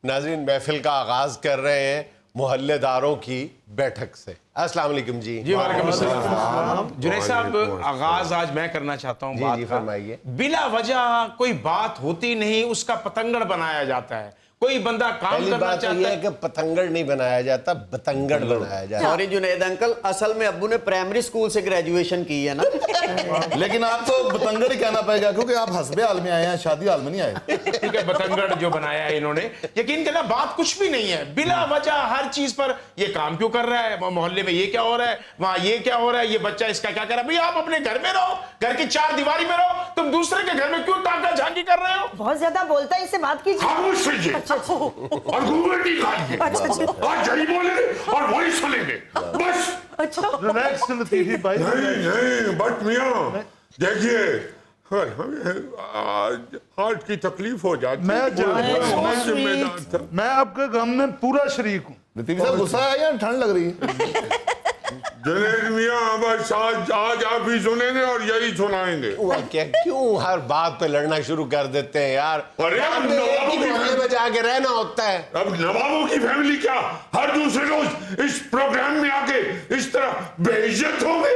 ناظرین محفل کا آغاز کر رہے ہیں محلے داروں کی بیٹھک سے. السلام علیکم جی. جی وعلیکم السلام. جنید صاحب آغاز آج میں کرنا چاہتا ہوں بات کا. فرمائیے. بلا وجہ کوئی بات ہوتی نہیں اس کا پتنگڑ بنایا جاتا ہے. کوئی بندہ کام کرنا چاہتا ہے. یہ ہے کہ پتنگڑ نہیں بنایا جاتا, بتنگڑ بنایا جاتا. سوری جنید انکل, اصل میں ابو نے پرائمری سکول سے گریجویشن کی ہے نا. لیکن آپ تو بتنگڑ ہی کہنا پڑے گا کیونکہ آپ حسب حال میں آئے ہیں, شادی حال میں نہیں آئے. ٹھیک ہے, بتنگڑ جو بنایا ہے انہوں نے. یقین کرنا بات کچھ بھی نہیں ہے. بلا وجہ ہر چیز پر یہ کام کیوں کر رہا ہے, محلے میں یہ کیا ہو رہا ہے, وہاں یہ کیا ہو رہا ہے, یہ بچہ اس کا کیا کر رہا ہے. بھئی آپ اپنے گھر میں رہو, گھر کی چار دیواری میں رہو, تم دوسرے کے گھر میں کیوں ٹانکا جھانکی کر رہے ہو. بہت زیادہ بولتا ہے, اس سے بات کیجیے. خاموش رہیے اور گھونگھٹ نہیں کھائیے. آج یہی بولیں گے اور وہی سنیں گے بس. ریلیکس لطیفی بھائی. نہیں بٹ میاں دیکھیے ہارٹ کی تکلیف ہو جاتی. میں آپ کے غم میں پورا شریک ہوں. لطیفی صاحب غصہ ہے یا ٹھنڈ لگ رہی ہے؟ جنید میاں بس آج آپ ہی سنیں گے اور یہی سنائیں گے. کیوں ہر بات پہ لڑنا شروع کر دیتے ہیں یار. محلے میں جا کے رہنا ہوتا ہے. اب نوابوں کی فیملی کیا ہر دوسرے روز اس پروگرام میں آ کے اس طرح بے عزت ہو گئے.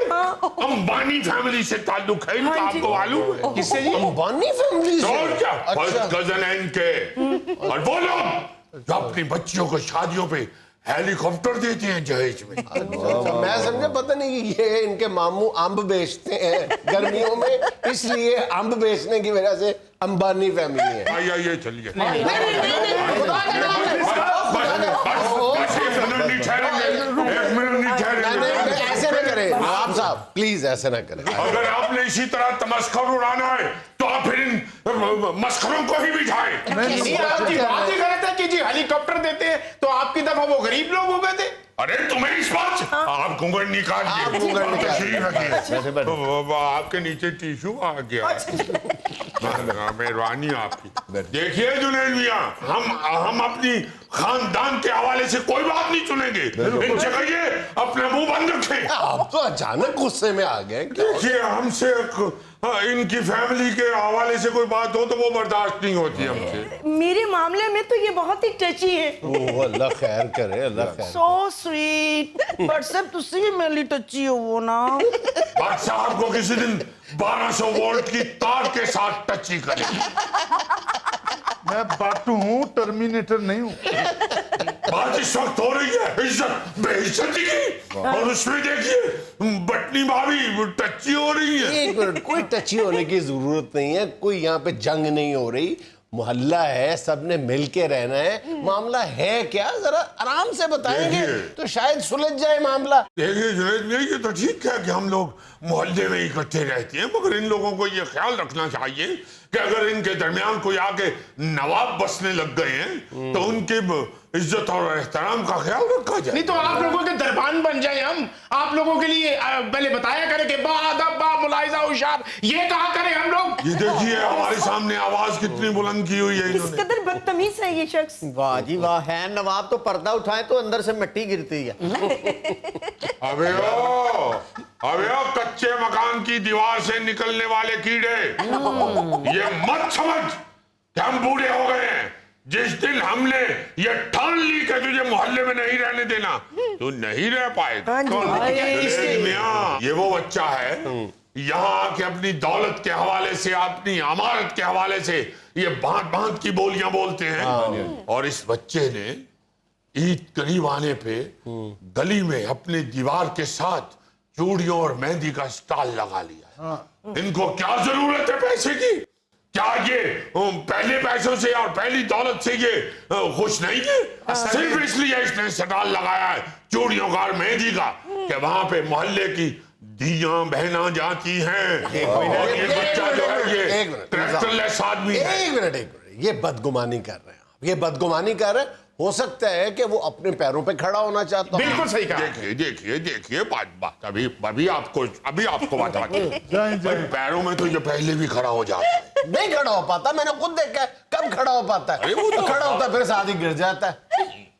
امبانی فیملی سے تعلق ہے ان کا, آپ کو معلوم ہے. کس سے جی؟ امبانی فیملی سے. اور کیا, فرسٹ کزن ہیں ان کے. اور وہ لوگ جو اپنی بچیوں کو شادیوں پہ ہیلی کاپٹر دیتے ہیں جہیز میں. میں سمجھا پتہ نہیں کہ یہ ان کے ماموں امب بیچتے ہیں گرمیوں میں, اس لیے امب بیچنے کی وجہ سے امبانی فیملی ہے. آئیے چلیے. ایسے نہ کریں نواب صاحب, پلیز ایسے نہ کریں. اگر آپ نے اسی طرح تمسخر اڑانا ہے تو آپ پھر ان مسخروں کو ہی بٹھائیں. آپ کی بات ہی غلط ہے کہ جی ہیلی کاپٹر دیتے ہیں تو آپ کی دفعہ وہ غریب لوگ ہو گئے تھے. ارے تمہیں اس بات آپ گھونگھٹ نکالیے. آپ کے نیچے ٹیشو آ گیا. مہربانی آپ کی. دیکھیے جنید میاں, ہم اپنی خاندان کے حوالے سے کوئی بات نہیں سنیں گے. ان جگہ اپنا منہ بند رکھیں. آپ تو اچانک غصے میں آ گئے. دیکھیے ہم سے ان کی فیملی کے حوالے سے کوئی بات ہو تو وہ برداشت نہیں ہوتی ہم سے. میرے معاملے میں تو یہ بہت ہی ٹچی ہے. اللہ خیر کرے, اللہ خیر. So sweet. بٹ صاحب تُس سے بھی میری ٹچی ہو وہ نا. بادشاہ آپ کو کسی دن 1200 وولٹ کی تار کے ساتھ ٹچی کرے. میں باٹو ہوں, ٹرمینیٹر نہیں ہوں. بات اس وقت ہو رہی ہے عزت بے عزتی کی, اور اس میں دیکھیے بٹنی بھابھی ٹچی ہو رہی ہے. ایک منٹ, کوئی ٹچی ہونے کی ضرورت نہیں ہے. کوئی یہاں پہ جنگ نہیں ہو رہی, محلہ ہے, سب نے مل کے رہنا ہے. معاملہ ہے کیا, ذرا آرام سے بتائیں گے تو شاید سلجھ جائے معاملہ. دیکھیے جنید میں یہ تو ٹھیک ہے کہ ہم لوگ محلے میں اکٹھے رہتے ہیں, مگر ان لوگوں کو یہ خیال رکھنا چاہیے کہ اگر ان کے درمیان کوئی آگے نواب بسنے لگ گئے ہیں تو ان کی عزت اور احترام کا خیال رکھا جائے. نہیں تو آپ لوگوں کے دربان بن جائیں ہم, آپ لوگوں کے لیے پہلے بتایا کریں کہ با ادب با ملاحظہ ہوشیار, یہ کہا کریں ہم لوگ. یہ دیکھیے ہمارے سامنے آواز کتنی بلند کی ہوئی ہے کس انہوں نے. قدر بدتمیز ہے یہ شخص. واہ جی واہ, ہے نواب تو پردہ اٹھائے تو اندر سے مٹی گرتی ہے. ابے او کچے مکان کی دیوار سے نکلنے والے کیڑے, یہ مت سمجھ کہ ہم بوڑھے ہو گئے ہیں. جس دن ہم نے یہ ٹھان لی کہ تجھے محلے میں نہیں رہنے دینا تو نہیں رہ پائے گا. یہ وہ بچہ ہے یہاں آ کے اپنی دولت کے حوالے سے, اپنی عمارت کے حوالے سے یہ بھانت بھانت کی بولیاں بولتے ہیں. اور اس بچے نے عید قریب آنے پہ گلی میں اپنے دیوار کے ساتھ چوڑیوں اور مہندی کا سٹال لگا لیا. ان کو کیا ضرورت ہے پیسے کی؟ کیا یہ پہلے پیسوں سے اور پہلی دولت سے یہ خوش نہیں ہے؟ صرف اس لیے اس نے سٹال لگایا ہے چوڑیوں کا اور مہندی کا کہ وہاں پہ محلے کی دیاں بہنا جاتی ہیں. اور یہ بچہ جو ہے یہ کریکٹر لیس آدمی ہے. ایک منٹ, یہ بدگمانی کر رہے ہیں, یہ بدگمانی کر رہے ہیں. ہو سکتا ہے کہ وہ اپنے پیروں پہ کھڑا ہونا چاہتا ہوں. بالکل صحیح کہا. دیکھیے بات ابھی آپ کو بات پیروں میں تو یہ پہلے بھی کھڑا ہو جاتا ہے. نہیں کھڑا ہو پاتا, میں نے خود دیکھا ہے. کب کھڑا ہو پاتا ہے؟ کھڑا ہوتا ہے پھر ساتھ ہی گر جاتا ہے.